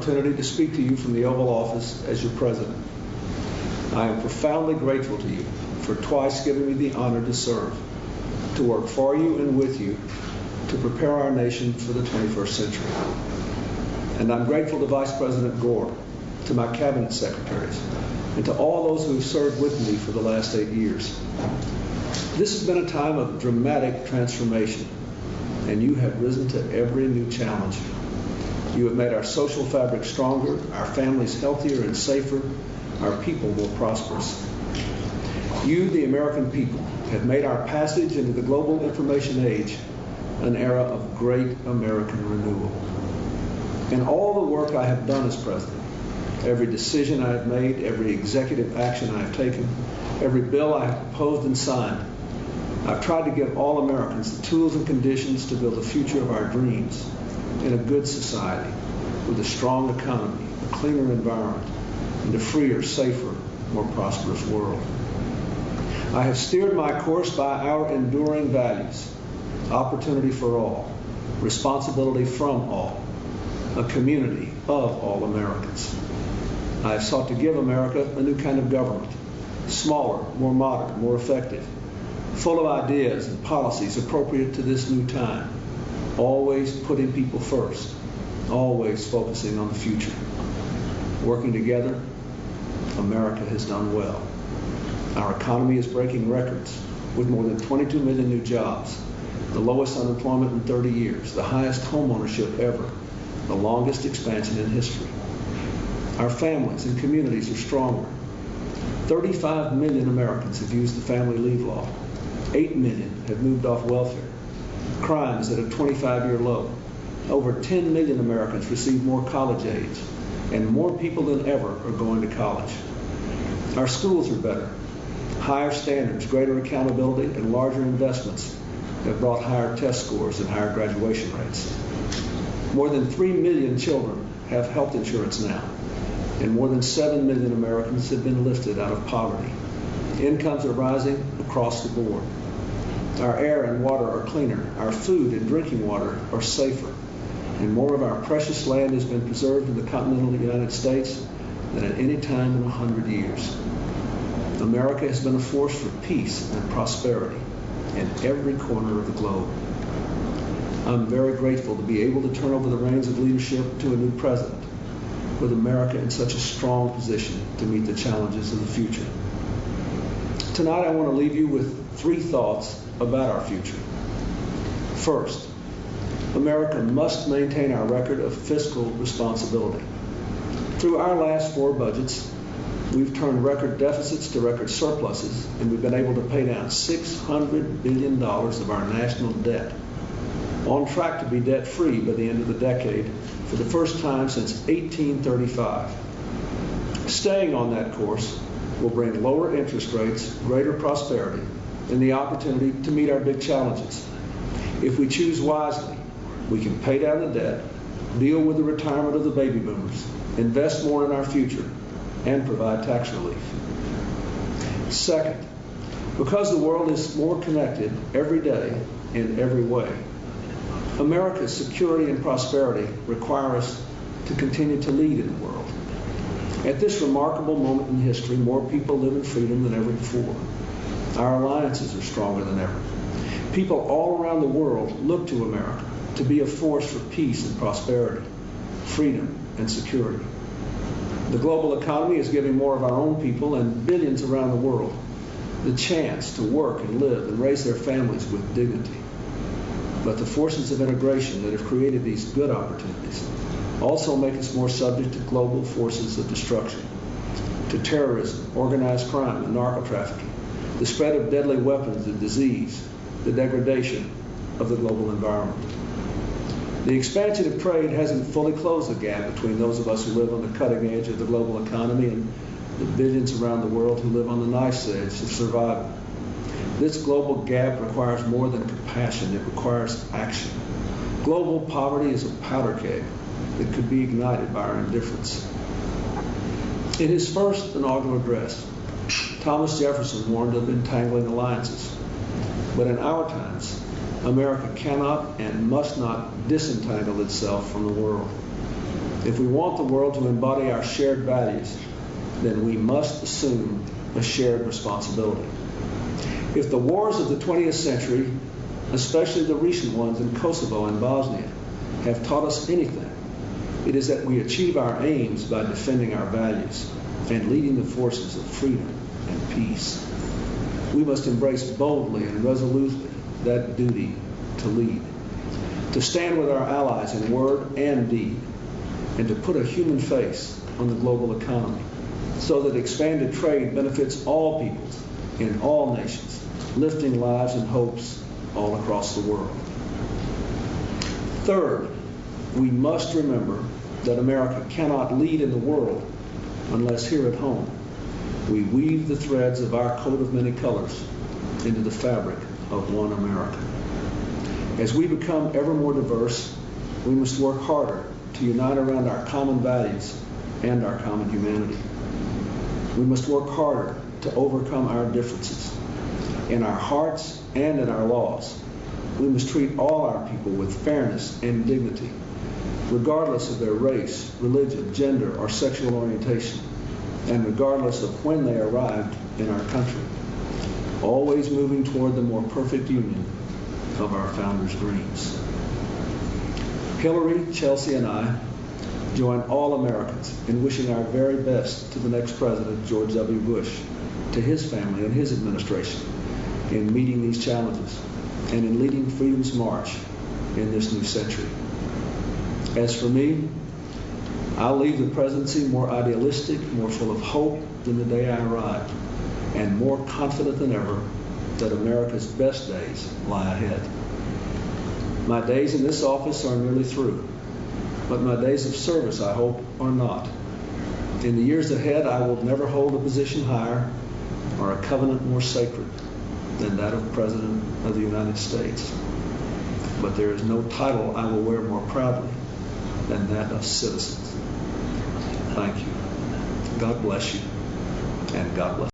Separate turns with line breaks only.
Opportunity to speak to you from the Oval Office as your president. I am profoundly grateful to you for twice giving me the honor to serve, to work for you and with you, to prepare our nation for the 21st century. And I'm grateful to Vice President Gore, to my cabinet secretaries, and to all those who have served with me for the last 8 years. This has been a time of dramatic transformation, and you have risen to every new challenge. You have made our social fabric stronger, our families healthier and safer, our people more prosperous. You, the American people, have made our passage into the global information age an era of great American renewal. In all the work I have done as president, every decision I have made, every executive action I have taken, every bill I have proposed and signed, I've tried to give all Americans the tools and conditions to build a future of our dreams in a good society with a strong economy, a cleaner environment, and a freer, safer, more prosperous world. I have steered my course by our enduring values: opportunity for all, responsibility from all, a community of all Americans. I have sought to give America a new kind of government, smaller, more modern, more effective, full of ideas and policies appropriate to this new time, always putting people first, always focusing on the future. Working together, America has done well. Our economy is breaking records with more than 22 million new jobs, the lowest unemployment in 30 years, the highest home ownership ever, the longest expansion in history. Our families and communities are stronger. 35 million Americans have used the family leave law. 8 million have moved off welfare. Crime is at a 25-year low. Over 10 million Americans receive more college aid, and more people than ever are going to college. Our schools are better. Higher standards, greater accountability, and larger investments have brought higher test scores and higher graduation rates. More than 3 million children have health insurance now, and more than 7 million Americans have been lifted out of poverty. Incomes are rising across the board. Our air and water are cleaner. Our food and drinking water are safer. And more of our precious land has been preserved in the continental United States than at any time in 100 years. America has been a force for peace and prosperity in every corner of the globe. I'm very grateful to be able to turn over the reins of leadership to a new president, with America in such a strong position to meet the challenges of the future. Tonight, I want to leave you with 3 thoughts about our future. First, America must maintain our record of fiscal responsibility. Through our last 4 budgets, we've turned record deficits to record surpluses, and we've been able to pay down $600 billion of our national debt, on track to be debt-free by the end of the decade for the first time since 1835. Staying on that course will bring lower interest rates, greater prosperity, and the opportunity to meet our big challenges. If we choose wisely, we can pay down the debt, deal with the retirement of the baby boomers, invest more in our future, and provide tax relief. Second, because the world is more connected every day in every way, America's security and prosperity require us to continue to lead in the world. At this remarkable moment in history, more people live in freedom than ever before. Our alliances are stronger than ever. People all around the world look to America to be a force for peace and prosperity, freedom and security. The global economy is giving more of our own people and billions around the world the chance to work and live and raise their families with dignity. But the forces of integration that have created these good opportunities also make us more subject to global forces of destruction, to terrorism, organized crime, and narco-trafficking, the spread of deadly weapons and disease, the degradation of the global environment. The expansion of trade hasn't fully closed the gap between those of us who live on the cutting edge of the global economy and the billions around the world who live on the knife's edge of survival. This global gap requires more than compassion, it requires action. Global poverty is a powder keg that could be ignited by our indifference. In his first inaugural address, Thomas Jefferson warned of entangling alliances. But in our times, America cannot and must not disentangle itself from the world. If we want the world to embody our shared values, then we must assume a shared responsibility. If the wars of the 20th century, especially the recent ones in Kosovo and Bosnia, have taught us anything, it is that we achieve our aims by defending our values and leading the forces of freedom and peace. We must embrace boldly and resolutely that duty to lead, to stand with our allies in word and deed, and to put a human face on the global economy so that expanded trade benefits all peoples in all nations, lifting lives and hopes all across the world. Third, we must remember that America cannot lead in the world unless here at home we weave the threads of our coat of many colors into the fabric of one America. As we become ever more diverse, we must work harder to unite around our common values and our common humanity. We must work harder to overcome our differences in our hearts and in our laws. We must treat all our people with fairness and dignity, regardless of their race, religion, gender, or sexual orientation, and regardless of when they arrived in our country, always moving toward the more perfect union of our founders' dreams. Hillary, Chelsea, and I join all Americans in wishing our very best to the next president, George W. Bush, to his family and his administration in meeting these challenges and in leading freedom's march in this new century. As for me, I'll leave the presidency more idealistic, more full of hope than the day I arrived, and more confident than ever that America's best days lie ahead. My days in this office are nearly through, but my days of service, I hope, are not. In the years ahead, I will never hold a position higher or a covenant more sacred than that of President of the United States. But there is no title I will wear more proudly than that of citizen. Thank you. God bless you, and God bless.